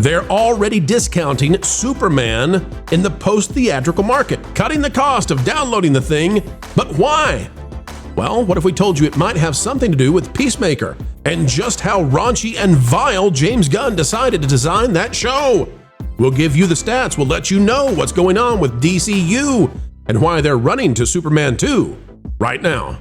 They're already discounting Superman in the post-theatrical market, cutting the cost of downloading the thing. But why? Well, what if we told you it might have something to do with Peacemaker and just how raunchy and vile James Gunn decided to design that show? We'll give you the stats. We'll let you know what's going on with DCU and why they're running to Superman 2 right now.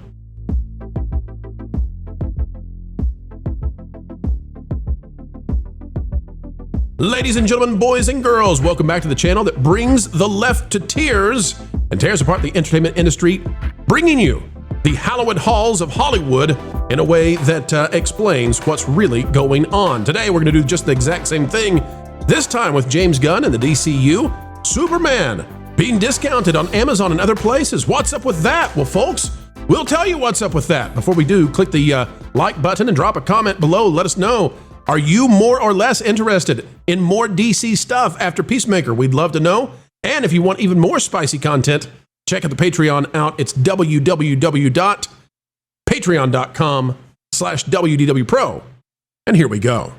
Ladies and gentlemen, boys and girls, welcome back to the channel that brings the left to tears and tears apart the entertainment industry, bringing you the hallowed halls of Hollywood in a way that explains what's really going on. Today, we're going to do just the exact same thing, this time with James Gunn and the DCU. Superman being discounted on Amazon and other places. What's up with that? Well, folks, we'll tell you what's up with that. Before we do, click the like button and drop a comment below. Let us know. Are you more or less interested in more DC stuff after Peacemaker? We'd love to know. And if you want even more spicy content, check out the Patreon out. It's www.patreon.com/WDW Pro. And here we go.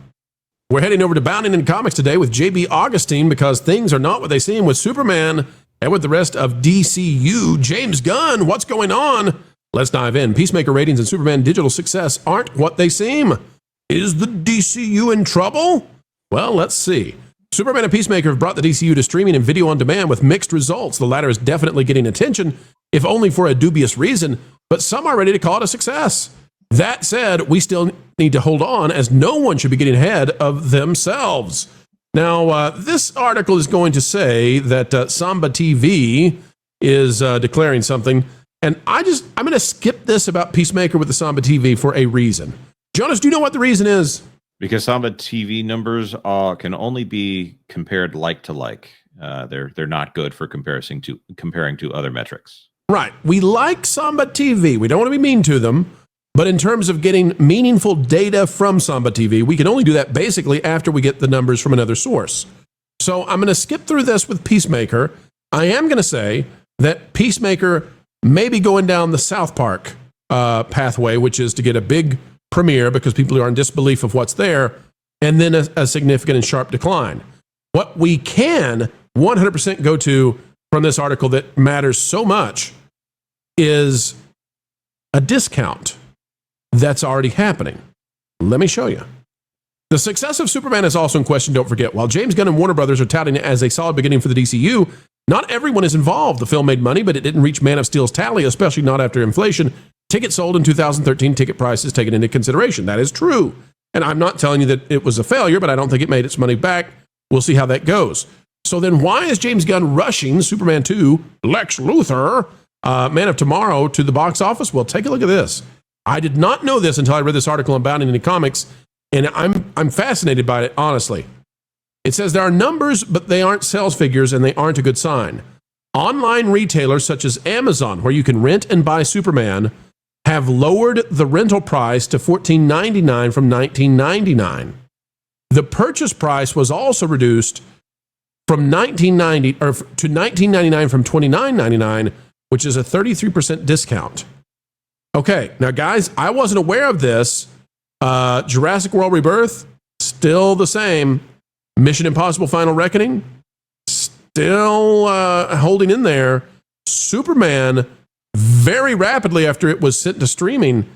We're heading over to Bounding in Comics today with JB Augustine because things are not what they seem with Superman and with the rest of DCU. James Gunn, what's going on? Let's dive in. Peacemaker ratings and Superman digital success aren't what they seem. Is the DCU in trouble? Well, let's see. Superman and Peacemaker have brought the DCU to streaming and video on demand with mixed results. The latter is definitely getting attention, if only for a dubious reason, but some are ready to call it a success. That said, we still need to hold on, as no one should be getting ahead of themselves. Now, this article is going to say that Samba TV is declaring something, and I'm going to skip this about Peacemaker with the Samba TV for a reason. Jonas, do you know what the reason is? Because Samba TV numbers can only be compared like to like. They're not good for comparing to other metrics. Right. We like Samba TV. We don't want to be mean to them. But in terms of getting meaningful data from Samba TV, we can only do that basically after we get the numbers from another source. So I'm going to skip through this with Peacemaker. I am going to say that Peacemaker may be going down the South Park pathway, which is to get a big premiere because people are in disbelief of what's there, and then a significant and sharp decline. What we can 100% go to from this article that matters so much is a discount that's already happening. Let me show you. The success of Superman is also in question, don't forget. While James Gunn and Warner Brothers are touting it as a solid beginning for the DCU, not everyone is involved. The film made money, but it didn't reach Man of Steel's tally, especially not after inflation. Tickets sold in 2013, ticket prices taken into consideration. That is true. And I'm not telling you that it was a failure, but I don't think it made its money back. We'll see how that goes. So then why is James Gunn rushing Superman 2, Lex Luthor, Man of Tomorrow to the box office? Well, take a look at this. I did not know this until I read this article on Bounding in Comics, and I'm fascinated by it, honestly. It says there are numbers, but they aren't sales figures, and they aren't a good sign. Online retailers such as Amazon, where you can rent and buy Superman, have lowered the rental price to $14.99 from $19.99. The purchase price was also reduced from $19.90 to $19.99 from $29.99, which is a 33% discount. Okay, now guys, I wasn't aware of this. Jurassic World Rebirth, still the same. Mission Impossible Final Reckoning, still holding in there. Superman, very rapidly after it was sent to streaming,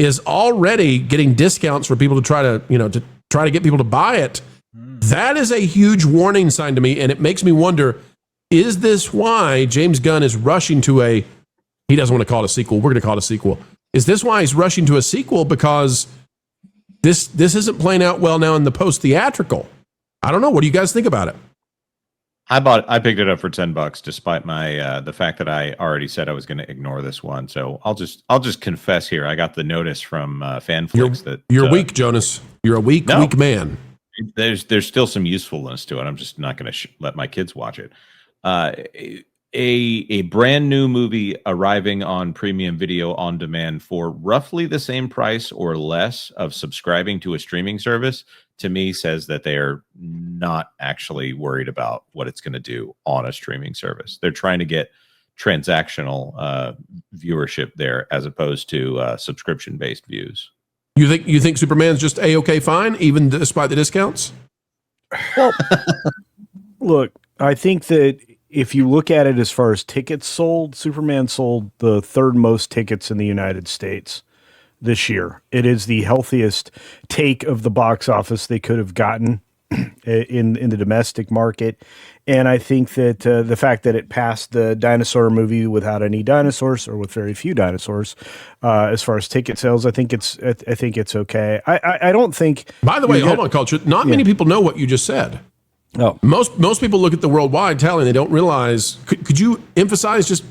is already getting discounts for people to try to get people to buy it. That is a huge warning sign to me, and it makes me wonder, is this why James Gunn is rushing to he doesn't want to call it a sequel, we're going to call it a sequel. Is this why he's rushing to a sequel? Because this isn't playing out well now in the post-theatrical. I don't know. What do you guys think about it? I picked it up for $10, despite my the fact that I already said I was going to ignore this one. So I'll just confess here. I got the notice from FanFlix that you're weak, Jonas. You're a weak man. There's still some usefulness to it. I'm just not going to let my kids watch it. A brand new movie arriving on premium video on demand for roughly the same price or less of subscribing to a streaming service, to me, says that they are not actually worried about what it's going to do on a streaming service. They're trying to get transactional viewership there as opposed to subscription-based views. You think Superman's just A-okay fine, even despite the discounts? Well, look, I think that if you look at it as far as tickets sold, Superman sold the third most tickets in the United States this year. It is the healthiest take of the box office they could have gotten in the domestic market. And I think that the fact that it passed the dinosaur movie without any dinosaurs or with very few dinosaurs, as far as ticket sales, I think it's okay. I don't think. By the way, hold on, Culture. Not many people know what you just said. Oh, Most people look at the worldwide tally and they don't realize. Could you emphasize just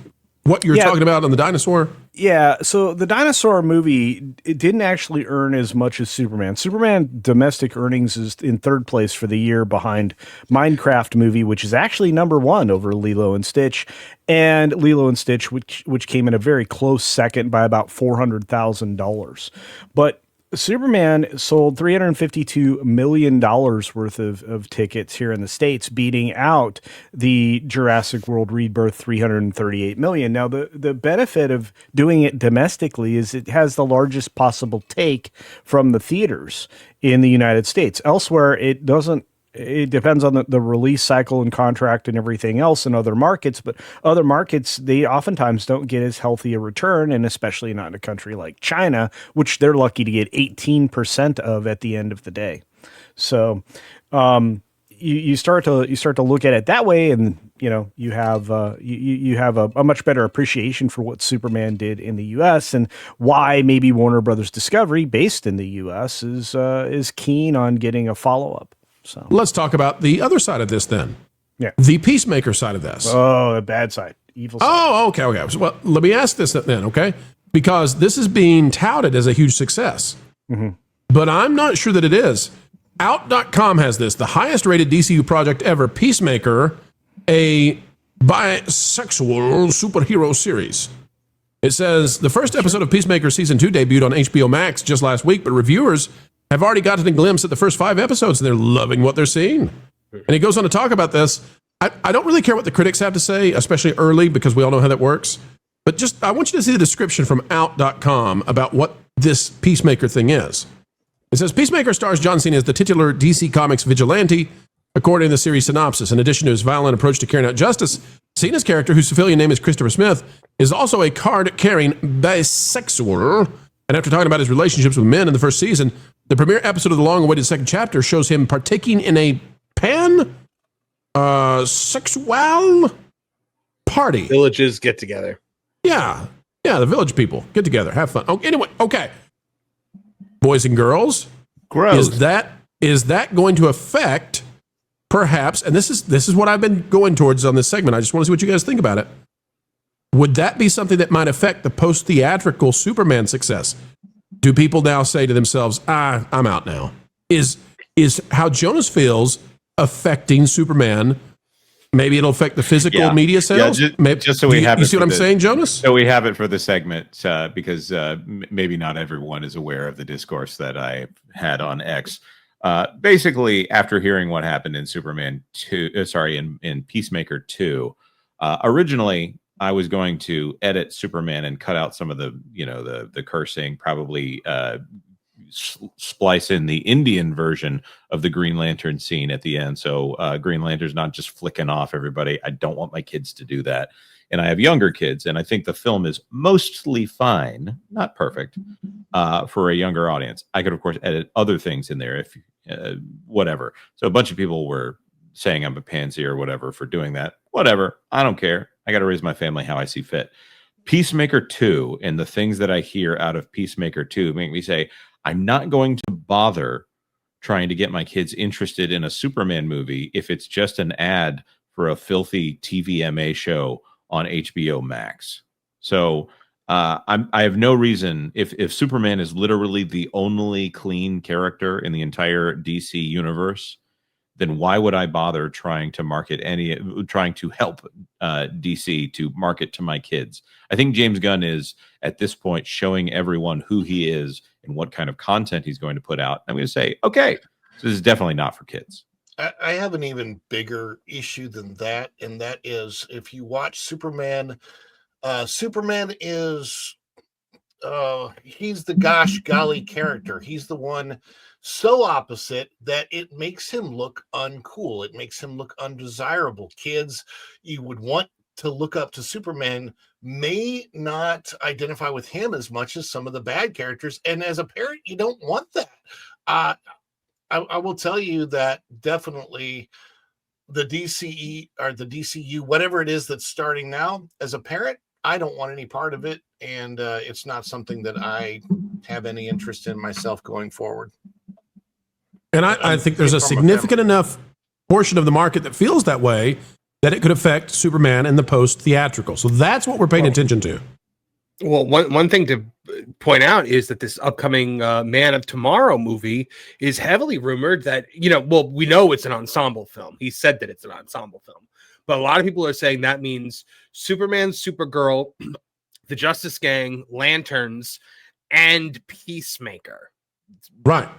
what you're talking about on the dinosaur? Yeah, so the dinosaur movie, it didn't actually earn as much as Superman. Superman domestic earnings is in third place for the year behind Minecraft movie, which is actually number one over Lilo and Stitch, and Lilo and Stitch, which came in a very close second by about $400,000. But Superman sold $352 million worth of tickets here in the States, beating out the Jurassic World Rebirth $338 million. Now, the benefit of doing it domestically is it has the largest possible take from the theaters in the United States. Elsewhere, it doesn't. It depends on the release cycle and contract and everything else in other markets, but other markets, they oftentimes don't get as healthy a return, and especially not in a country like China, which they're lucky to get 18% of at the end of the day. So you start to look at it that way, and you have a much better appreciation for what Superman did in the U.S. and why maybe Warner Brothers Discovery, based in the U.S., is keen on getting a follow up. So let's talk about the other side of this then. Yeah. The Peacemaker side of this. Oh, the bad side. Evil side. Oh, okay. So, well, let me ask this then, okay? Because this is being touted as a huge success. Mm-hmm. But I'm not sure that it is. Out.com has this, the highest rated DCU project ever, Peacemaker, a bisexual superhero series. It says the first episode of Peacemaker Season 2 debuted on HBO Max just last week, but reviewers have already gotten a glimpse at the first 5 episodes, and they're loving what they're seeing. And he goes on to talk about this. I don't really care what the critics have to say, especially early, because we all know how that works. But just, I want you to see the description from Out.com about what this Peacemaker thing is. It says, Peacemaker stars John Cena as the titular DC Comics vigilante, according to the series synopsis. In addition to his violent approach to carrying out justice, Cena's character, whose civilian name is Christopher Smith, is also a card-carrying bisexual. And after talking about his relationships with men in the first season, the premiere episode of the long-awaited second chapter shows him partaking in a sexual party. Villages get together. Yeah, the village people get together, have fun. Oh, anyway, okay. Boys and girls, Gross. Is that going to affect, perhaps, and this is what I've been going towards on this segment. I just want to see what you guys think about it. Would that be something that might affect the post-theatrical Superman success? Do people now say to themselves, I'm out now? Is how Jonas feels affecting Superman? Maybe it'll affect the physical media sales? Just so we have you it. see what I'm saying, Jonas? So we have it for the segment, because maybe not everyone is aware of the discourse that I had on X. Basically, after hearing what happened in in Peacemaker 2, originally I was going to edit Superman and cut out some of the cursing, probably splice in the Indian version of the Green Lantern scene at the end. So Green Lantern's not just flicking off everybody. I don't want my kids to do that. And I have younger kids, and I think the film is mostly fine, not perfect, for a younger audience. I could, of course, edit other things in there if whatever. So a bunch of people were saying I'm a pansy or whatever for doing that. Whatever. I don't care. I got to raise my family how I see fit. Peacemaker 2 and the things that I hear out of Peacemaker 2 make me say, I'm not going to bother trying to get my kids interested in a Superman movie if it's just an ad for a filthy TVMA show on HBO Max. So I have no reason, if Superman is literally the only clean character in the entire DC universe, then why would I bother trying to help DC to market to my kids? I think James Gunn is at this point showing everyone who he is and what kind of content he's going to put out. I'm going to say, okay, so this is definitely not for kids. I have an even bigger issue than that, and that is if you watch Superman, Superman is he's the gosh golly character. He's the one so opposite that it makes him look uncool. It makes him look undesirable. Kids you would want to look up to Superman may not identify with him as much as some of the bad characters. And as a parent, you don't want that. I will tell you that definitely the DCE or the DCU, whatever it is that's starting now, as a parent, I don't want any part of it. And it's not something that I have any interest in myself going forward. And I think there's a significant enough portion of the market that feels that way that it could affect Superman and the post-theatrical. So that's what we're paying attention to. Well, one thing to point out is that this upcoming Man of Tomorrow movie is heavily rumored that, we know it's an ensemble film. He said that it's an ensemble film. But a lot of people are saying that means Superman, Supergirl, the Justice Gang, Lanterns, and Peacemaker. Right.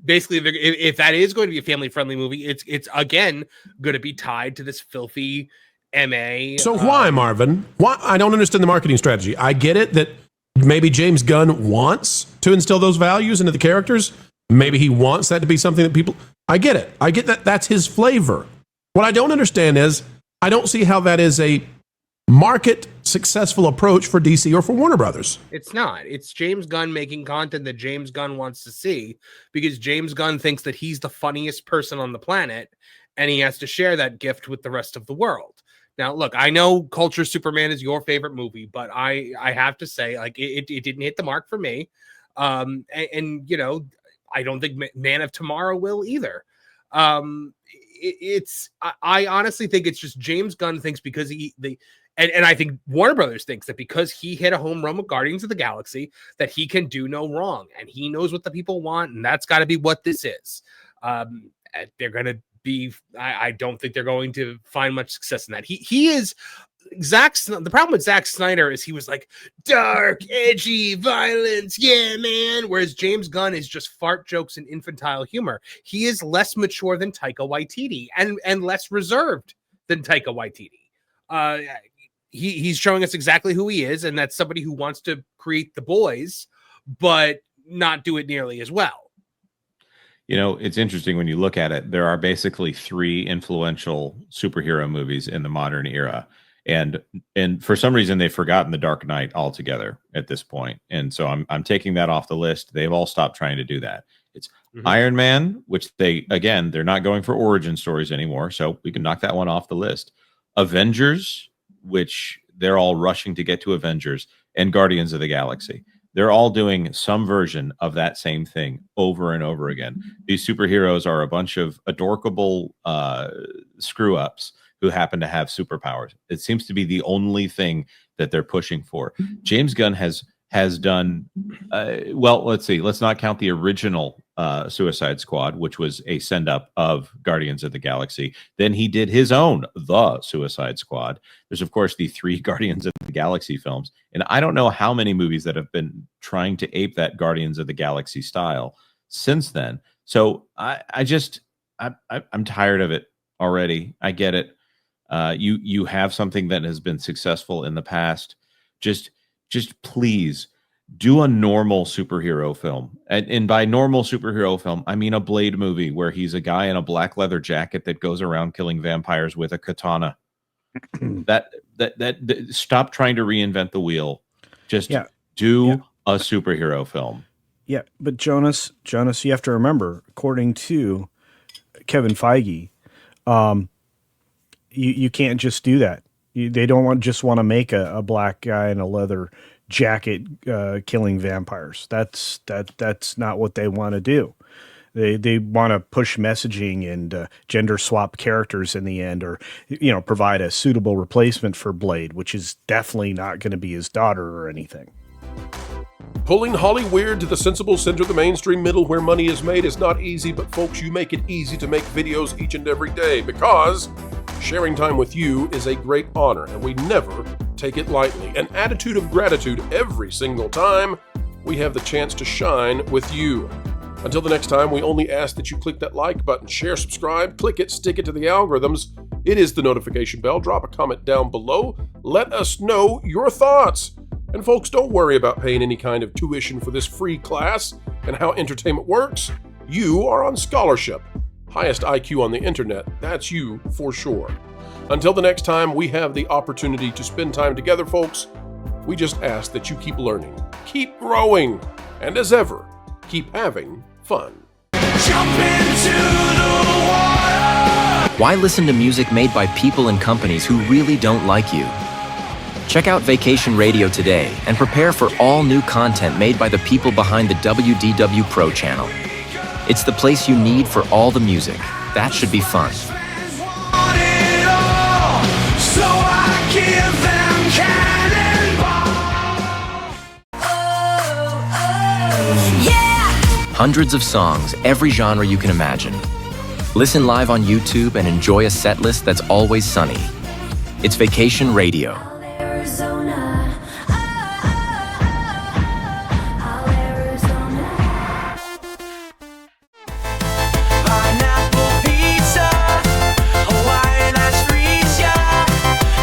Basically, if that is going to be a family-friendly movie, it's again going to be tied to this filthy MA. So why, Marvin? Why? I don't understand the marketing strategy. I get it that maybe James Gunn wants to instill those values into the characters. Maybe he wants that to be something that people... I get it. I get that that's his flavor. What I don't understand is I don't see how that is a market successful approach for DC or for Warner Brothers. It's not. It's James Gunn making content that James Gunn wants to see because James Gunn thinks that he's the funniest person on the planet and he has to share that gift with the rest of the world. Now, look, I know Culture Superman is your favorite movie, but I have to say, like, it didn't hit the mark for me. And I don't think Man of Tomorrow will either. I honestly think it's just James Gunn thinks because and I think Warner Brothers thinks that because he hit a home run with Guardians of the Galaxy, that he can do no wrong. And he knows what the people want, and that's got to be what this is. They're going to be... I don't think they're going to find much success in that. He is... The problem with Zack Snyder is he was like, dark, edgy, violence, yeah, man. Whereas James Gunn is just fart jokes and infantile humor. He is less mature than Taika Waititi and less reserved than Taika Waititi. He's showing us exactly who he is, and that's somebody who wants to create The Boys, but not do it nearly as well. It's interesting when you look at it. There are basically 3 influential superhero movies in the modern era. And for some reason, they've forgotten The Dark Knight altogether at this point. And so I'm taking that off the list. They've all stopped trying to do that. It's Iron Man, which they're not going for origin stories anymore. So we can knock that one off the list. Avengers, which they're all rushing to get to Avengers, and Guardians of the Galaxy. They're all doing some version of that same thing over and over again. These superheroes are a bunch of adorkable screw-ups who happen to have superpowers. It seems to be the only thing that they're pushing for. James Gunn has done, let's see. Let's not count the original Suicide Squad, which was a send-up of Guardians of the Galaxy. Then he did his own, The Suicide Squad. There's, of course, the 3 Guardians of the Galaxy films. And I don't know how many movies that have been trying to ape that Guardians of the Galaxy style since then. So I'm tired of it already. I get it. You have something that has been successful in the past. Just please do a normal superhero film. And by normal superhero film, I mean a Blade movie where he's a guy in a black leather jacket that goes around killing vampires with a katana. that stop trying to reinvent the wheel. Just do a superhero film. Yeah, but Jonas, you have to remember, according to Kevin Feige, you can't just do that. They don't just want to make a black guy in a leather jacket killing vampires. That's not what they want to do. They want to push messaging and gender swap characters in the end, or provide a suitable replacement for Blade, which is definitely not going to be his daughter or anything. Pulling Hollyweird to the sensible center of the mainstream middle where money is made is not easy, but folks, you make it easy to make videos each and every day because sharing time with you is a great honor, and we never take it lightly. An attitude of gratitude every single time we have the chance to shine with you. Until the next time, we only ask that you click that like button, share, subscribe, click it, stick it to the algorithms. It is the notification bell. Drop a comment down below. Let us know your thoughts. And folks, don't worry about paying any kind of tuition for this free class and how entertainment works. You are on scholarship. Highest IQ on the internet, that's you for sure. Until the next time we have the opportunity to spend time together, folks, we just ask that you keep learning, keep growing, and as ever, keep having fun. Jump into the water. Why listen to music made by people and companies who really don't like you? Check out Vacation Radio today and prepare for all new content made by the people behind the WDW Pro Channel. It's the place you need for all the music. That should be fun. Want it all, so I give them cannonball. Yeah. Hundreds of songs, every genre you can imagine. Listen live on YouTube and enjoy a set list that's always sunny. It's Vacation Radio. Arizona. Pineapple pizza, Hawaiian ice freeze, yeah.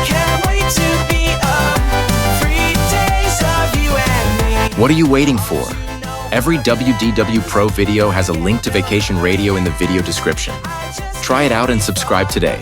Can't wait to be up. 3 days of you and me. What are you waiting for? Every WDW Pro video has a link to Vacation Radio in the video description. Try it out and subscribe today.